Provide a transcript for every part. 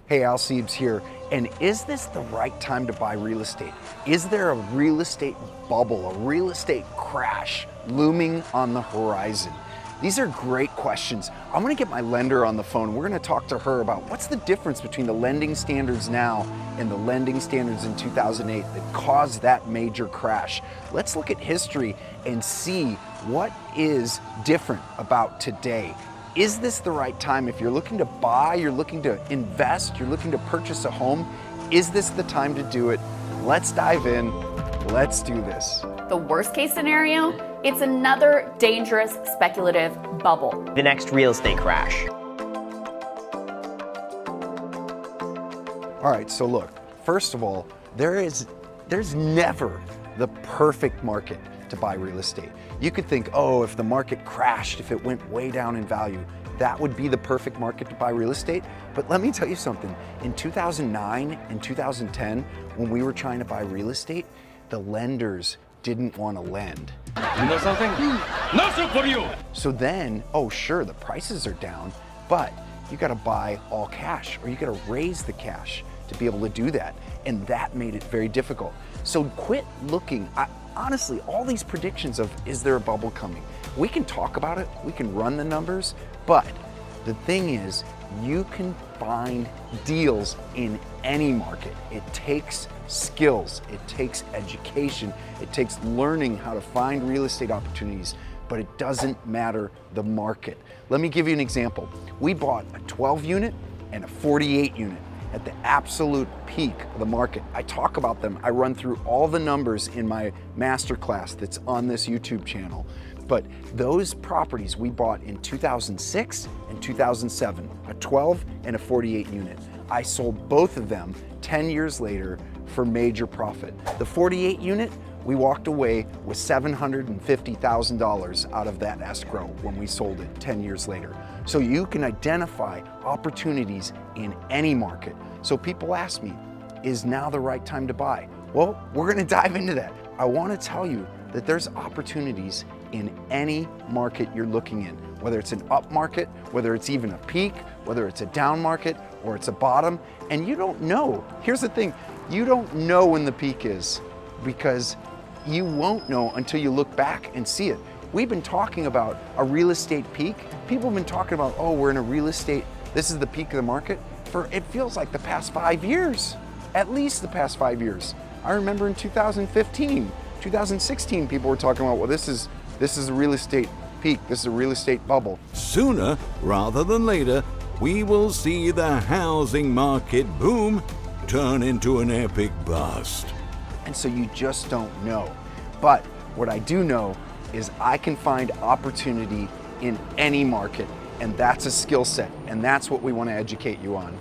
Hey, Al Siebes here. And is this the right time to buy real estate? Is there a real estate bubble, a real estate crash looming on the horizon? These are great questions. I'm gonna get my lender on the phone. We're gonna talk to her about what's the difference between the lending standards now and the lending standards in 2008 that caused that major crash. Let's look at history and see what is different about today. Is this the right time? If you're looking to buy, you're looking to invest, you're looking to purchase a home, is this the time to do it? Let's dive in. Let's do this. The worst case scenario, it's another dangerous speculative bubble. The next real estate crash. All right, so look, first of all, there's never the perfect market to buy real estate. You could think, oh, if the market crashed, if it went way down in value, that would be the perfect market to buy real estate. But let me tell you something, in 2009 and 2010, when we were trying to buy real estate, the lenders didn't want to lend. You know something? Nothing for you! So then, oh sure, the prices are down, but you gotta buy all cash, or you gotta raise the cash to be able to do that. And that made it very difficult. So quit looking. Honestly, all these predictions of is there a bubble coming? We can talk about it, we can run the numbers, but the thing is, you can find deals in any market. It takes skills, it takes education, it takes learning how to find real estate opportunities, but it doesn't matter the market. Let me give you an example. We bought a 12 unit and a 48 unit at the absolute peak of the market. I talk about them. I run through all the numbers in my masterclass that's on this YouTube channel. But those properties we bought in 2006 and 2007, a 12 and a 48 unit. I sold both of them 10 years later for major profit. The 48 unit, we walked away with $750,000 out of that escrow when we sold it 10 years later. So you can identify opportunities in any market. So people ask me, is now the right time to buy? Well, we're gonna dive into that. I wanna tell you that there's opportunities in any market you're looking in, whether it's an up market, whether it's even a peak, whether it's a down market, or it's a bottom, and you don't know. Here's the thing, you don't know when the peak is because you won't know until you look back and see it. We've been talking about a real estate peak. People have been talking about, oh, we're in a real estate, this is the peak of the market, for it feels like the past 5 years, at least the past 5 years. I remember in 2015, 2016, people were talking about, well, this is a real estate peak, this is a real estate bubble. Sooner rather than later, we will see the housing market boom turn into an epic bust. And so you just don't know. But what I do know is I can find opportunity in any market, and that's a skill set, and that's what we want to educate you on.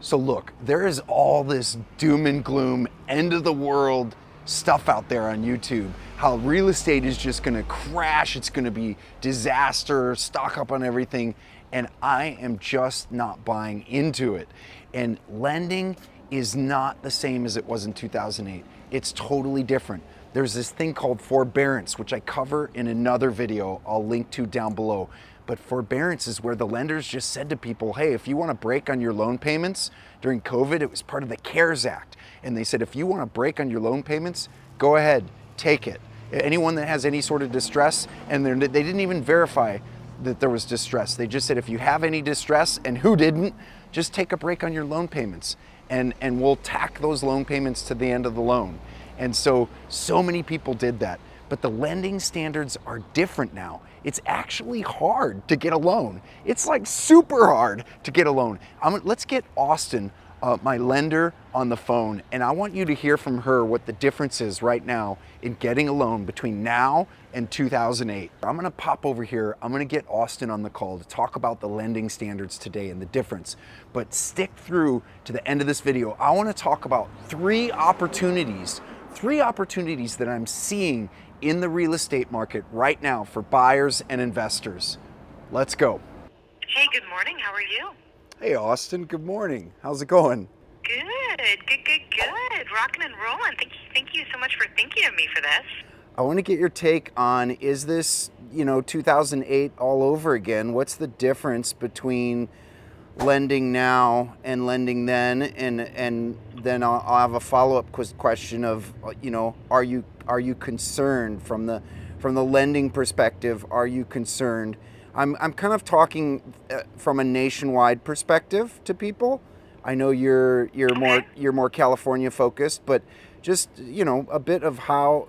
So look, there is all this doom and gloom, end of the world stuff out there on YouTube, how real estate is just gonna crash, it's gonna be disaster, stock up on everything, and I am just not buying into it. And lending is not the same as it was in 2008. It's totally different. There's this thing called forbearance, which I cover in another video I'll link to down below. But forbearance is where the lenders just said to people, hey, if you want to break on your loan payments, during COVID, it was part of the CARES Act. And they said, if you want to break on your loan payments, go ahead, take it. Anyone that has any sort of distress, and they didn't even verify that there was distress. They just said, if you have any distress, and who didn't, just take a break on your loan payments. And we'll tack those loan payments to the end of the loan. And so many people did that. But the lending standards are different now. It's actually hard to get a loan. It's like super hard to get a loan. Let's get Austin, my lender, on the phone, and I want you to hear from her what the difference is right now in getting a loan between now and 2008. I'm gonna pop over here, I'm gonna get Austin on the call to talk about the lending standards today and the difference. But stick through to the end of this video. I wanna talk about three opportunities that I'm seeing in the real estate market right now for buyers and investors. Let's go. Hey, good morning. How are you? Hey, Austin. Good morning. How's it going? Good. Rocking and rolling. Thank you so much for thinking of me for this. I want to get your take on, is this, 2008 all over again? What's the difference between lending now and lending then, and then I'll have a follow-up question of, you know, are you concerned from the lending perspective? Are you concerned? I'm kind of talking from a nationwide perspective to people. I know you're more California focused, but just, you know, a bit of how,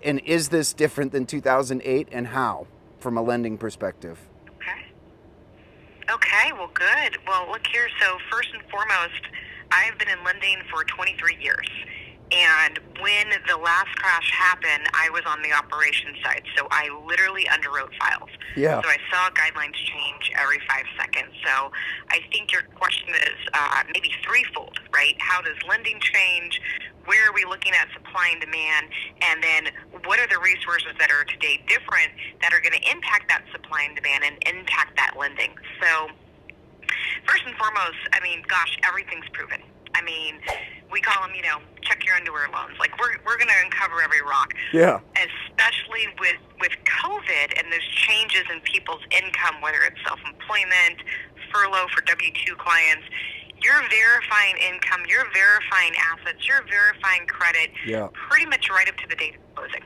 and is this different than 2008, and how from a lending perspective? Okay, well, good. Well, look here. So first and foremost, I've been in lending for 23 years. And when the last crash happened, I was on the operations side. So I literally underwrote files. Yeah. So I saw guidelines change every 5 seconds. So I think your question is maybe threefold, right? How does lending change? Where are we looking at supply and demand? And then what are the resources that are today different that are going to impact that supply and demand and impact that lending? So first and foremost, I mean, gosh, everything's proven. I mean, we call them, you know, check your underwear loans. Like, we're going to uncover every rock. Yeah. Especially with COVID and those changes in people's income, whether it's self-employment, furlough for W-2 clients. You're verifying income, you're verifying assets, you're verifying credit, pretty much right up to the date of closing.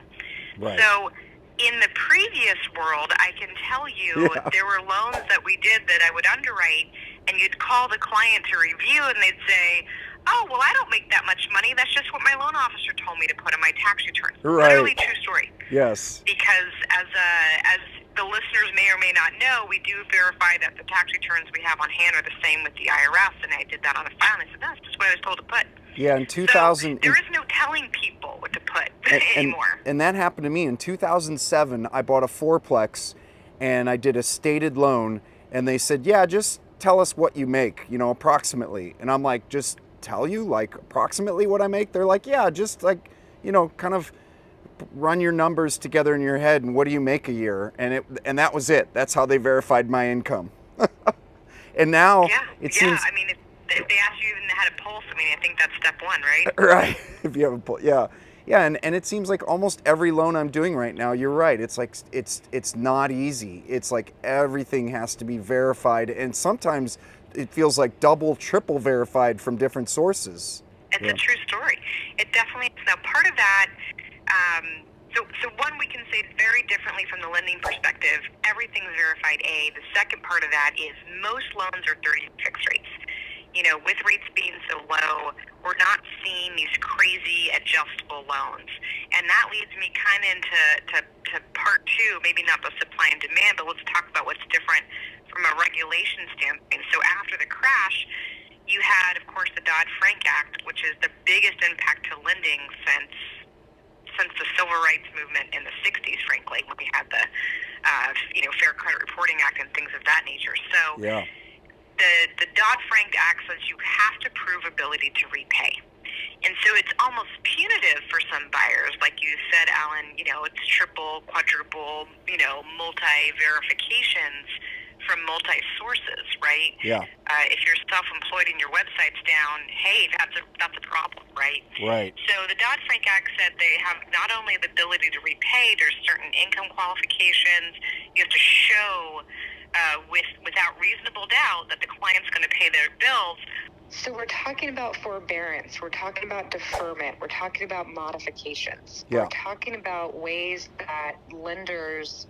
Right. So in the previous world, I can tell you there were loans that we did that I would underwrite, and you'd call the client to review, and they'd say, oh, well, I don't make that much money. That's just what my loan officer told me to put in my tax return. Right. Literally true story. Yes. Because as the listeners may or may not know, we do verify that the tax returns we have on hand are the same with the IRS, and I did that on a file, and I said, that's just what I was told to put. Yeah, in 2000... So there is no telling people what to put anymore. And that happened to me. In 2007, I bought a fourplex, and I did a stated loan, and they said, yeah, just tell us what you make, you know, approximately. And I'm like, just tell you, like, approximately what I make? They're like, yeah, just, like, you know, kind of run your numbers together in your head, and what do you make a year? And that was it. That's how they verified my income. And now it seems... I mean, if they ask you even how to pulse, I mean, I think that's step one, right? Right. If you have a pulse, yeah, and it seems like almost every loan I'm doing right now, you're right. It's like it's not easy. It's like everything has to be verified, and sometimes it feels like double, triple verified from different sources. It's a true story. It definitely is. Now, part of that, so one, we can say very differently from the lending perspective. Everything's verified, A. The second part of that is most loans are 30 fixed rates. You know, with rates being so low, we're not seeing these crazy adjustable loans. And that leads me kind of into part two, maybe not the supply and demand, but let's talk about what's different from a regulation standpoint. So after the crash, you had, of course, the Dodd-Frank Act, which is the biggest impact to lending since the Civil Rights Movement in the 60s, frankly, when we had the Fair Credit Reporting Act and things of that nature. So the Dodd-Frank Act says you have to prove ability to repay. And so it's almost punitive for some buyers. Like you said, Alan, you know, it's triple, quadruple, you know, multi-verifications from multi-sources, right? Yeah. If you're self-employed and your website's down, hey, that's a problem, right? Right. So the Dodd-Frank Act said they have not only the ability to repay, there's certain income qualifications. You have to show without reasonable doubt that the client's going to pay their bills. So we're talking about forbearance, we're talking about deferment, we're talking about modifications. Yeah. We're talking about ways that lenders,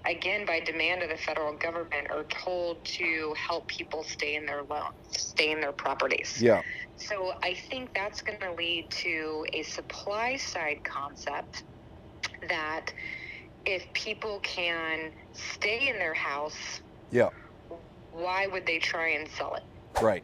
again, by demand of the federal government, are told to help people stay in their loans, stay in their properties. Yeah. So I think that's going to lead to a supply side concept that if people can stay in their house, why would they try and sell it? Right.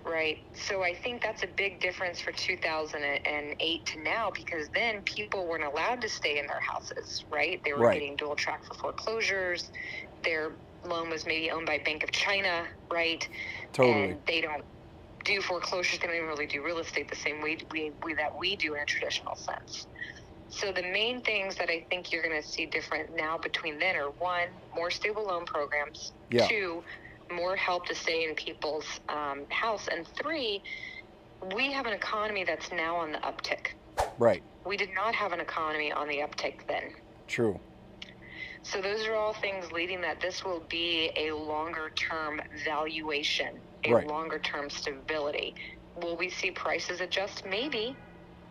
Right. So I think that's a big difference for 2008 to now, because then people weren't allowed to stay in their houses, right? They were getting dual track for foreclosures. Their loan was maybe owned by Bank of China, right? Totally. And they don't do foreclosures. They don't even really do real estate the same way that we do in a traditional sense. So the main things that I think you're going to see different now between then are, one, more stable loan programs, two, more help to stay in people's house, and three, we have an economy that's now on the uptick. Right. We did not have an economy on the uptick then. True. So those are all things leading that this will be a longer term valuation, a Right. longer term stability. Will we see prices adjust? Maybe,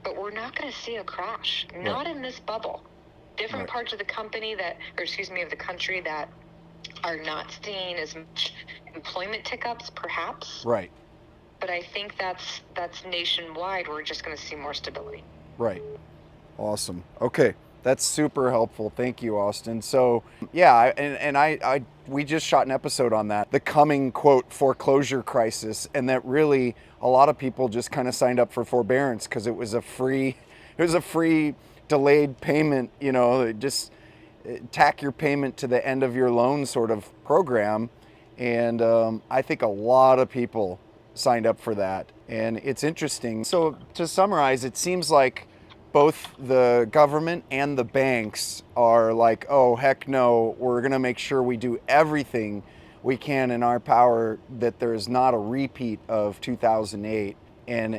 but we're not going to see a crash. Not in this bubble. Different Right. parts of the company of the country that are not seeing as much employment tick-ups, perhaps. Right. But I think that's nationwide. We're just going to see more stability. Right. Awesome. Okay. That's super helpful. Thank you, Austin. So yeah, we just shot an episode on that, the coming quote foreclosure crisis, and that really a lot of people just kind of signed up for forbearance because it was a free delayed payment, just tack your payment to the end of your loan sort of program. And I think a lot of people signed up for that. And it's interesting. So to summarize, it seems like both the government and the banks are like, oh, heck no, we're going to make sure we do everything we can in our power that there's not a repeat of 2008. And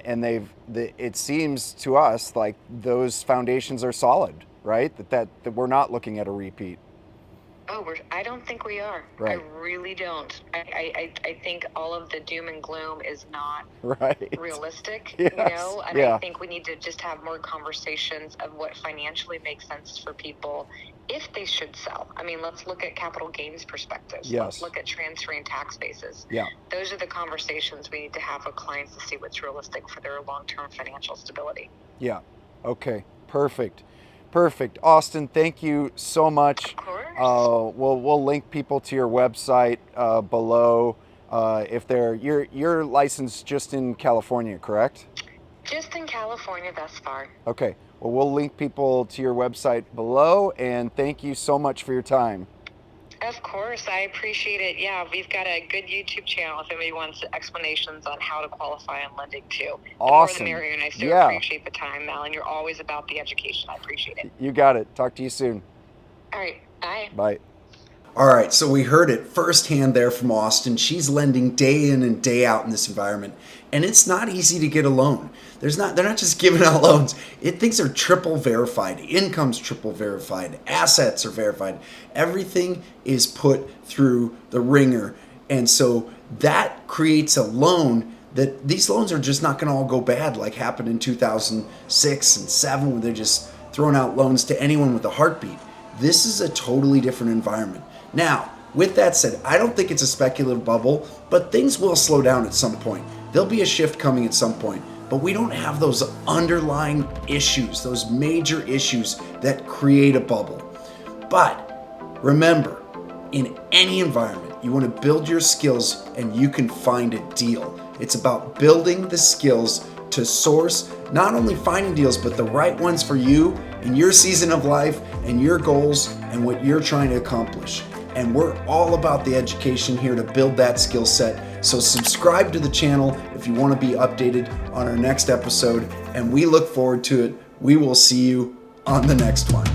it seems to us like those foundations are solid, right? That we're not looking at a repeat. Oh, I don't think we are. Right. I really don't. I think all of the doom and gloom is not realistic, Yes. And Yeah. I think we need to just have more conversations of what financially makes sense for people if they should sell. I mean, let's look at capital gains perspectives. Yes. Let's look at transferring tax bases. Yeah. Those are the conversations we need to have with clients to see what's realistic for their long-term financial stability. Yeah. Okay. Perfect. Austin, thank you so much. Of course. We'll link people to your website below. If you're licensed just in California, correct? Just in California thus far. Okay. Well, we'll link people to your website below, and thank you so much for your time. Of course, I appreciate it. Yeah, we've got a good YouTube channel if anybody wants explanations on how to qualify on lending too. Awesome. The more the merrier, and I so Yeah. appreciate the time, Mal, and you're always about the education. I appreciate it. You got it. Talk to you soon. All right, bye. Bye. All right, so we heard it firsthand there from Austin. She's lending day in and day out in this environment, and it's not easy to get a loan. They're not just giving out loans. Things are triple verified. Income's triple verified. Assets are verified. Everything is put through the ringer, and so that creates a loan that these loans are just not going to all go bad like happened in 2006 and 7 where they're just throwing out loans to anyone with a heartbeat. This is a totally different environment. Now, with that said, I don't think it's a speculative bubble, but things will slow down at some point. There'll be a shift coming at some point, but we don't have those underlying issues, those major issues that create a bubble. But remember, in any environment, you want to build your skills and you can find a deal. It's about building the skills to source, not only finding deals, but the right ones for you in your season of life and your goals and what you're trying to accomplish. And we're all about the education here to build that skill set. So subscribe to the channel if you want to be updated on our next episode, and we look forward to it. We will see you on the next one.